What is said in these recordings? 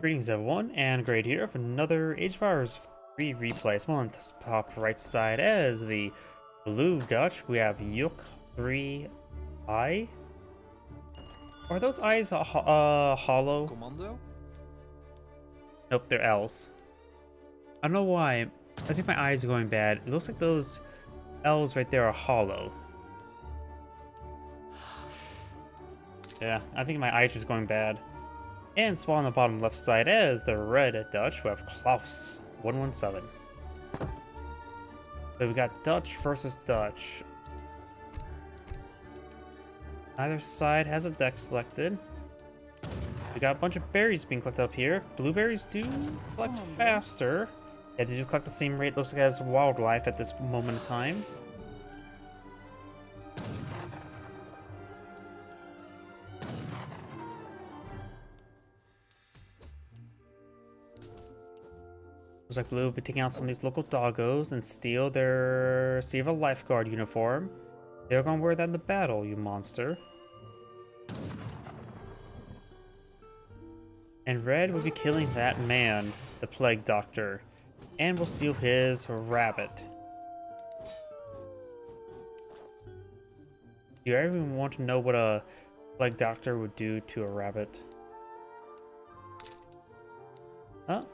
Greetings everyone, and Great here for another Age of Empires 3 replay. So on the top right side as the blue Dutch, we have Yuc3lll. Are those eyes hollow? Commando? Nope, they're L's. I don't know why. I think my eyes are going bad. It looks like those L's right there are hollow. Yeah, I think my eyes is going bad. And spawn on the bottom left side as the red Dutch, we have KLauS117. So we got Dutch versus Dutch. Either side has a deck selected. We got a bunch of berries being collected up here. Blueberries do collect faster. Yeah, they do collect the same rate, looks like, as wildlife at this moment in time. Looks like Blue will be taking out some of these local doggos and steal their Silver Lifeguard uniform. They're gonna wear that in the battle, you monster. And Red will be killing that man, the Plague Doctor, and will steal his rabbit. Do you ever even want to know what a Plague Doctor would do to a rabbit?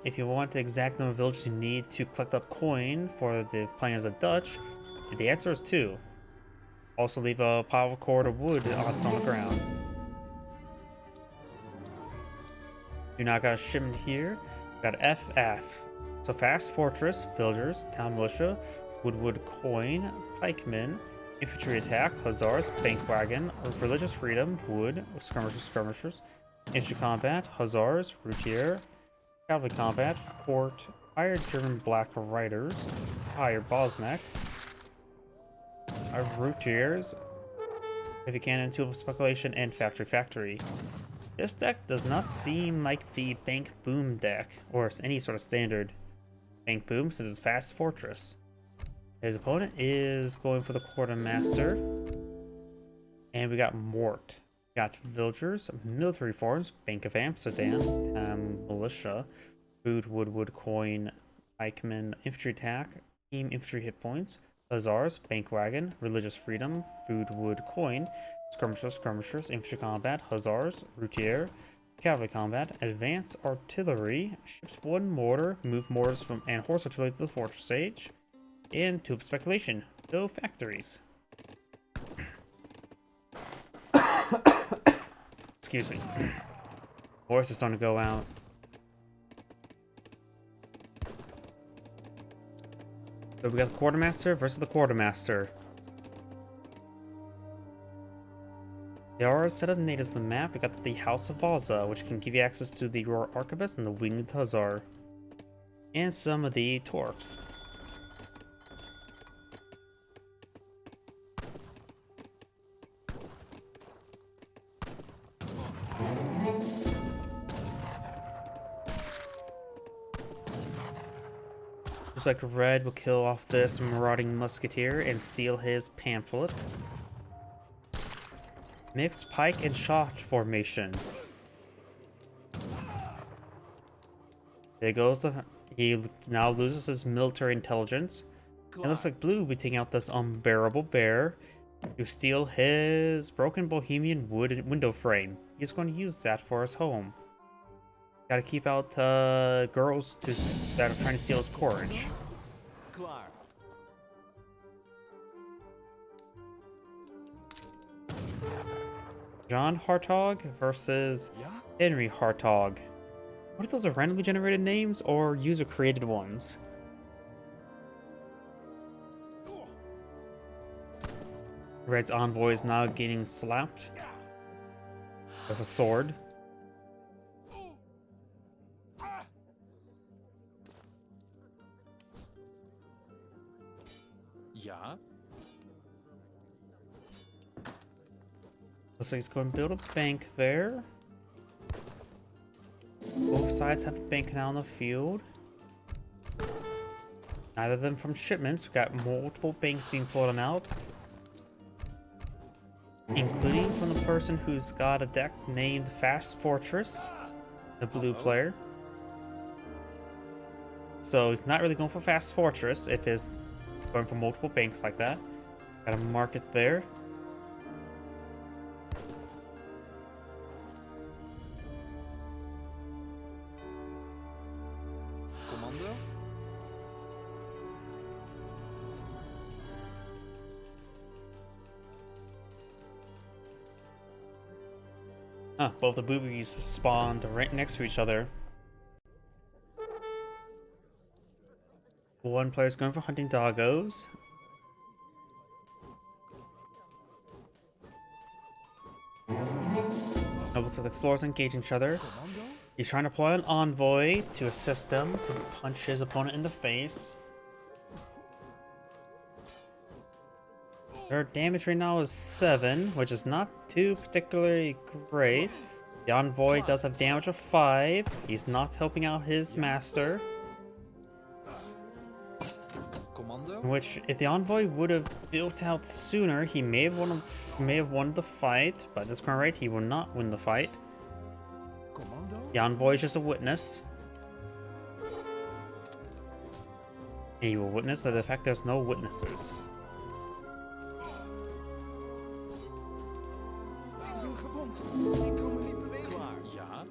If you want the exact number of villages you need to collect up coin for the playing as a Dutch, the answer is 2. Also leave a pile of cord of wood on the ground. Do not got a shipment here. Got FF. So fast fortress, villagers, town militia, wood coin, pikemen, infantry attack, hussars, bank wagon, religious freedom, wood, skirmishers, infantry combat, hussars, routier, cavalry combat, fort, hired German black riders, hired Bosniaks, routiers, heavy cannon, tool speculation, and factory. This deck does not seem like the bank boom deck, or any sort of standard bank boom, since it's fast fortress. His opponent is going for the quartermaster, and we got Mort. Got villagers, military forms, Bank of Amsterdam, militia, food, wood coin, pikemen, infantry attack, team infantry hit points, hussars, bank wagon, religious freedom, food, wood coin, skirmishers, infantry combat, hussars, routier, cavalry combat, advanced artillery, ships 1 mortar, move mortars from and horse artillery to the fortress age, and tube speculation, no factories. Excuse me. Voice is starting to go out. So we got the quartermaster versus the quartermaster. There are a set of natives on the map. We got the House of Vaza, which can give you access to the Royal Arquebus and the Winged Hussar, and some of the Torps. Looks like Red will kill off this marauding musketeer and steal his pamphlet. Mixed pike and shot formation. There goes he now loses his military intelligence. It looks like Blue will be taking out this unbearable bear to steal his broken Bohemian wood window frame. He's going to use that for his home. Gotta keep out girls that are trying to steal his courage. John Hartog versus Henry Hartog. What if those are randomly generated names or user-created ones? Red's envoy is now getting slapped with a sword. Yeah. Looks like he's going to build a bank there. Both sides have a bank now in the field. Neither of them from shipments. We've got multiple banks being pulled out, including from the person who's got a deck named Fast Fortress, the blue player. so he's not really going for fast fortress if he's going for multiple banks like that. Got a market there. Commando? Both the boobies spawned right next to each other. One player's going for hunting doggos. Nobles and explorers engage each other. He's trying to deploy an envoy to assist him and punch his opponent in the face. Their damage right now is 7, which is not too particularly great. The envoy does have damage of 5. He's not helping out his master. Commando? Which, if the envoy would have built out sooner, he may have won the fight. But at this current rate, he will not win the fight. Commando? The envoy is just a witness. And you will witness that the fact there's no witnesses. Klaar, ja.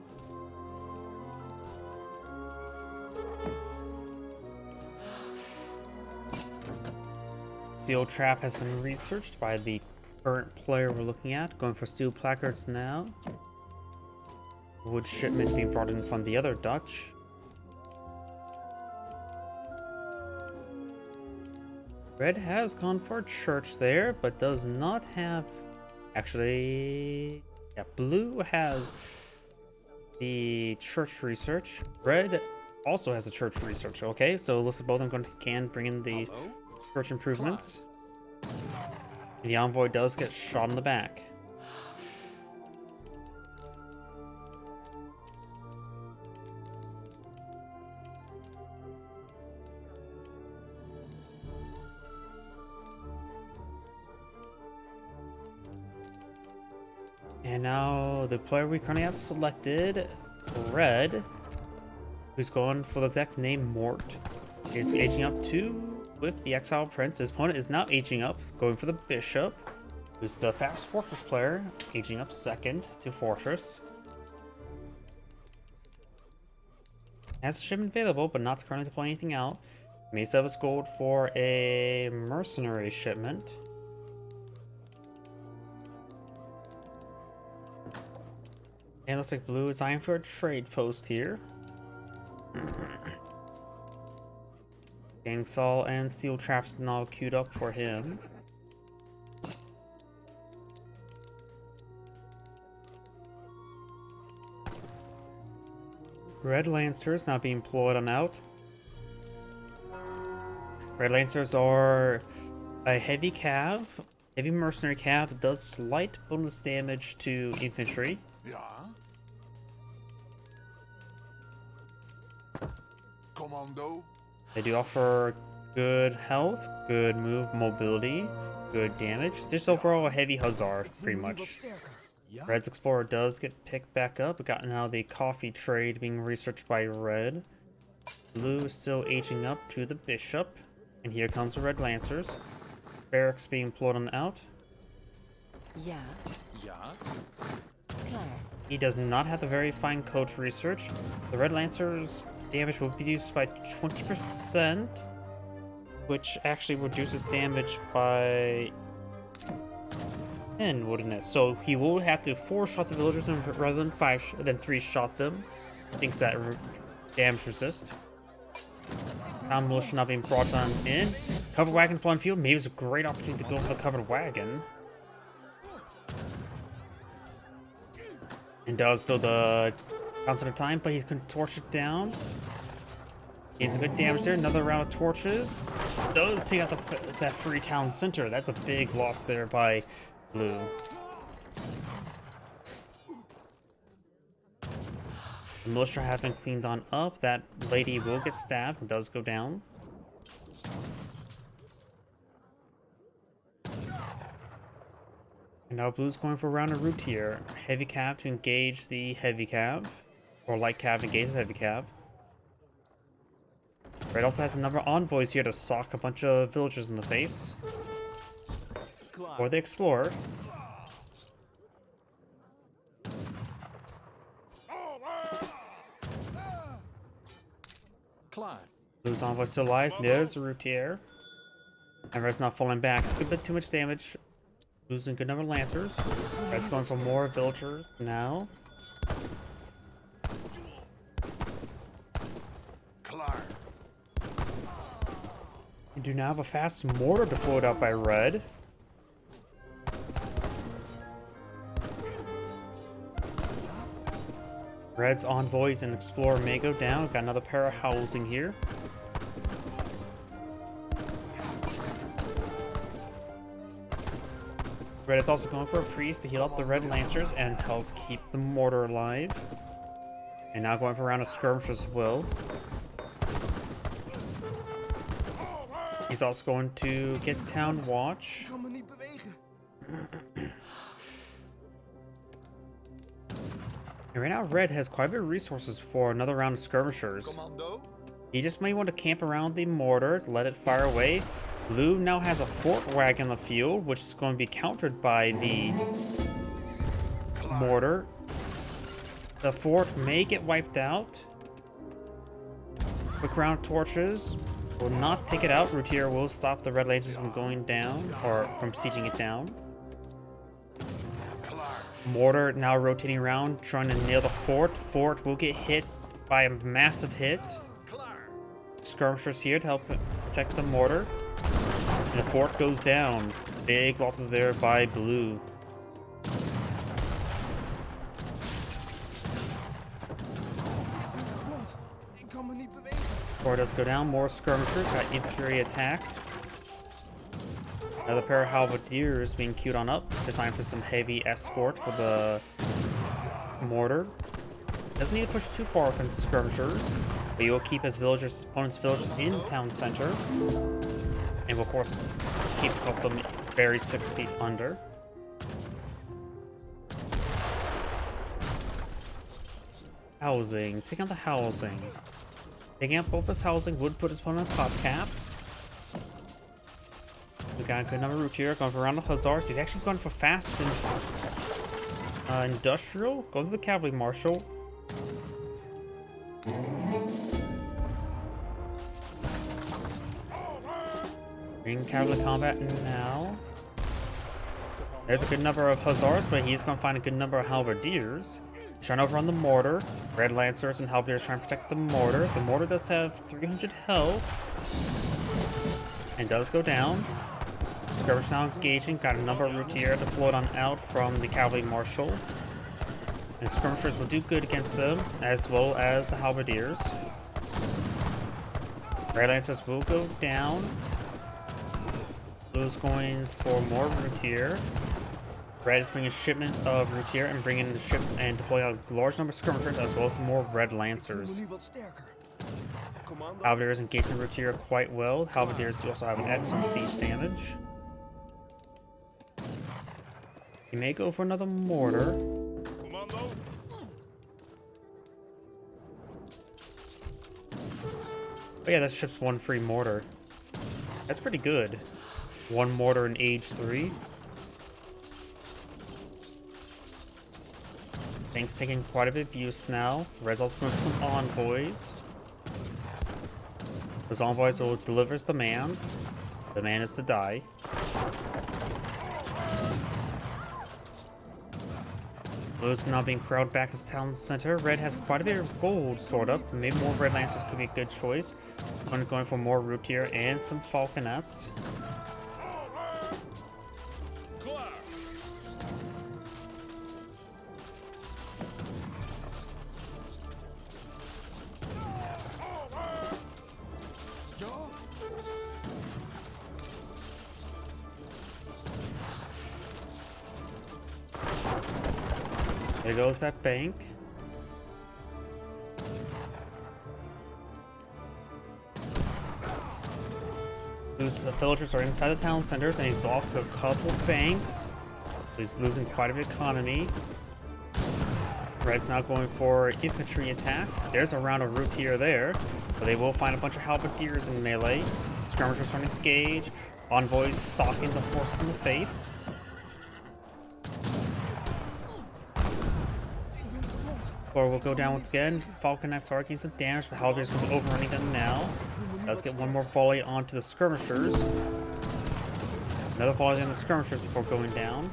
Steel trap has been researched by the current player we're looking at. Going for steel placards now. Wood shipment being brought in from the other Dutch. Red has gone for church there, but does not have... Actually... Yeah, blue has the church research. Red also has the church research. Okay, so it looks like both of them can bring in the church improvements. And the envoy does get shot in the back. And now the player we currently have selected, Red, who's going for the deck named Mort, is aging up 2 with the Exile Prince. His opponent is now aging up, going for the Bishop, who's the fast Fortress player, aging up 2nd to Fortress. Has a shipment available, but not currently deploying anything out. May save his gold for a mercenary shipment. And looks like blue is eyeing for a trade post here. Gangsall and steel traps now queued up for him. Red Lancers now being employed on out. Red Lancers are a heavy cav, heavy mercenary cav that does slight bonus damage to infantry. Ja. Commando. They do offer good health, good move, mobility, good damage. Just overall a heavy hussar, pretty much. Red's Explorer does get picked back up. We got now the coffee trade being researched by Red. Blue is still aging up to the Bishop. And here comes the Red Lancers. Barracks being employed on out. Ja, Ja. klaar. He does not have the very fine code for research. The Red Lancers damage will be reduced by 20%, which actually reduces damage by 10, wouldn't it? So he will have to 4-shot the villagers rather than 3-shot them. Thinks that damage resist. Town militia not being brought on in. Covered wagon upon field. Maybe it's a great opportunity to go for the covered wagon. And does build a bounce at a time, but he's going to torch it down. Gains some good damage there. Another round of torches. Does take out that free town center. That's a big loss there by blue. The militia have been cleaned on up. That lady will get stabbed and does go down. And now blue's going for a round of root here. Heavy cav to engage the heavy cav. Or light cav to engage the heavy cav. Red also has a number of envoys here to sock a bunch of villagers in the face. Klaar. Or they explore. Klaar. Blue's envoy still alive. There's a routier. And Red's not falling back. A bit too much damage. Losing a good number of lancers. Red's going for more villagers now. Klaar. We do now have a fast mortar deployed out by Red. Red's envoys and explorer may go down. Got another pair of housing here. Red is also going for a priest to heal up the red lancers and help keep the mortar alive. And now going for a round of skirmishers as well. He's also going to get town watch. Kan me niet bewegen. And right now, Red has quite a bit of resources for another round of skirmishers. Commando. He just may want to camp around the mortar, let it fire away. Blue now has a fort wagon in the field, which is going to be countered by the mortar. The fort may get wiped out. Quick round of torches will not take it out. Routier will stop the red lancers from going down, or from sieging it down. Mortar now rotating around, trying to nail the fort. Fort will get hit by a massive hit. Skirmishers here to help protect the mortar. And the fort goes down. Big losses there by Blue. Ik kan me niet bewegen. Fort does go down. More skirmishers. Got infantry attack. Another pair of halberdiers being queued on up. Designed for some heavy escort for the mortar. Doesn't need to push too far with his skirmishers, but he will keep his villagers, opponent's villagers in town center. And will, of course, keep a couple of them buried 6 feet under. Housing. Take out the housing. Taking out both this housing would put his opponent on top cap. We got a good number of route here. Going for around the hussars. He's actually going for fast and industrial. Going for the cavalry marshal. In cavalry combat now. There's a good number of hussars, but he's going to find a good number of halberdiers. He's trying to overrun the mortar. Red lancers and halberdiers trying to protect the mortar. The mortar does have 300 health. And does go down. Skirmishers now engaging. Got a number of routier deployed on out from the cavalry marshal. And skirmishers will do good against them, as well as the halberdiers. Red lancers will go down. Blue's going for more routier. Red is bringing a shipment of routier and bringing the ship and deploying a large number of skirmishers, as well as more red lancers. Nu wat sterker. Commando. Halberdiers engage the routier quite well. Halberdiers do also have an excellent siege damage. He may go for another mortar. Commando. But yeah, that ship's one free mortar. That's pretty good. One mortar in age 3. Tank's taking quite a bit of use now. Red's also going for some envoys. Those envoys will deliver his demands. The man is to die. Blue's now being crowded back as town center. Red has quite a bit of gold stored up. Maybe more red lancers could be a good choice. Going for more routier and some falconets. There goes that bank. Those villagers are inside the town centers, and he's lost a couple banks. So he's losing quite a bit of economy. Red's now going for infantry attack. There's a round of routier there, but they will find a bunch of halberdiers in melee. Skirmishers trying to engage. Envoys socking the horses in the face. Or will go down once again. Falconets are getting some damage, but halberdiers will be overrunning them now. Let's get one more volley onto the skirmishers. Another volley on the skirmishers before going down.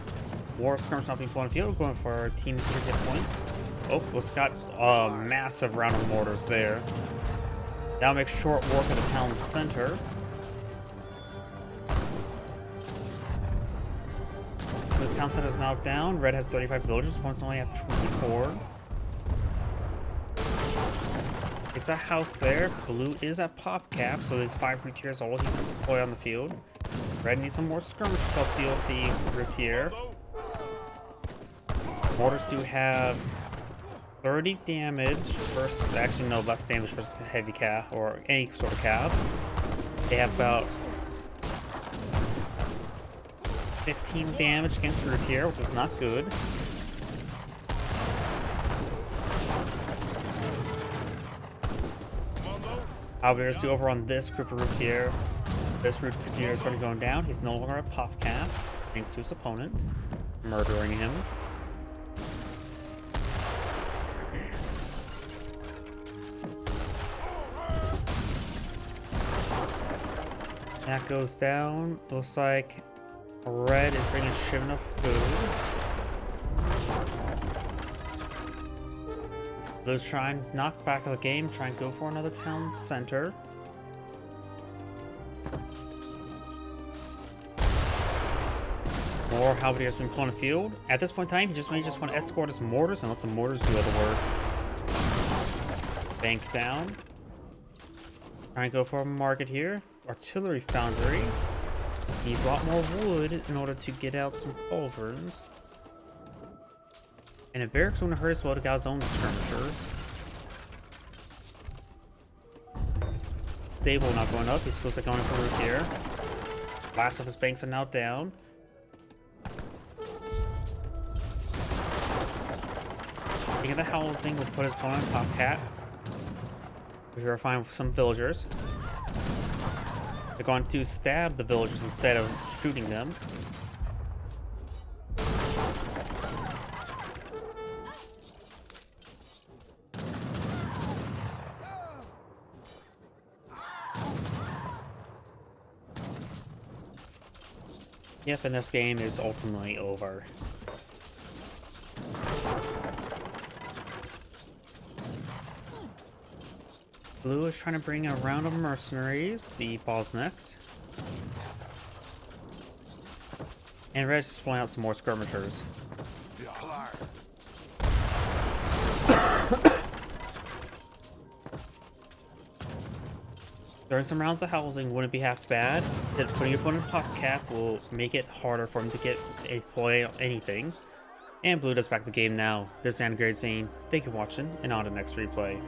More skirmishers not being blown field, going for team 3 hit points. Oh, it's got a massive round of mortars there. That'll make short work of the town center. This town center is now down. Red has 35 villagers, opponents only have 24. It's a house there. Blue is at pop cap, so there's 5 routiers all he can deploy on the field. Red needs some more skirmishers off field with the routier. Mortars do have 30 damage versus, actually no, less damage versus heavy cav or any sort of cav. They have about 15 damage against routier, which is not good. Halberdiers do over on this group of routier. This routier is already going down. He's no longer a pop cap, thanks to his opponent, murdering him. That goes down. Looks like Red is bringing a shipment of food. Blue's trying to knock back the game, try and go for another town center. More halberdiers been pulling the field. At this point in time, he may just want to escort his mortars and let the mortars do all the work. Bank down. Trying to go for a market here. Artillery foundry. Needs a lot more wood in order to get out some culverins. And a barracks going to hurt as well to get his own skirmishers. Stable not going up. He's supposed to going for root here. Last of his banks are now down. Taking the housing will put his opponent on top cat. We're verifying for some villagers. They're going to stab the villagers instead of shooting them. Yep, and this game is ultimately over. Blue is trying to bring a round of mercenaries, the Bosniaks. And Red is pulling out some more skirmishers. During some rounds, the housing wouldn't be half bad. That putting your opponent in pop cap will make it harder for him to get a play on anything. And Blue does back the game now. This is Anna Grade saying, thank you for watching, and on to the next replay.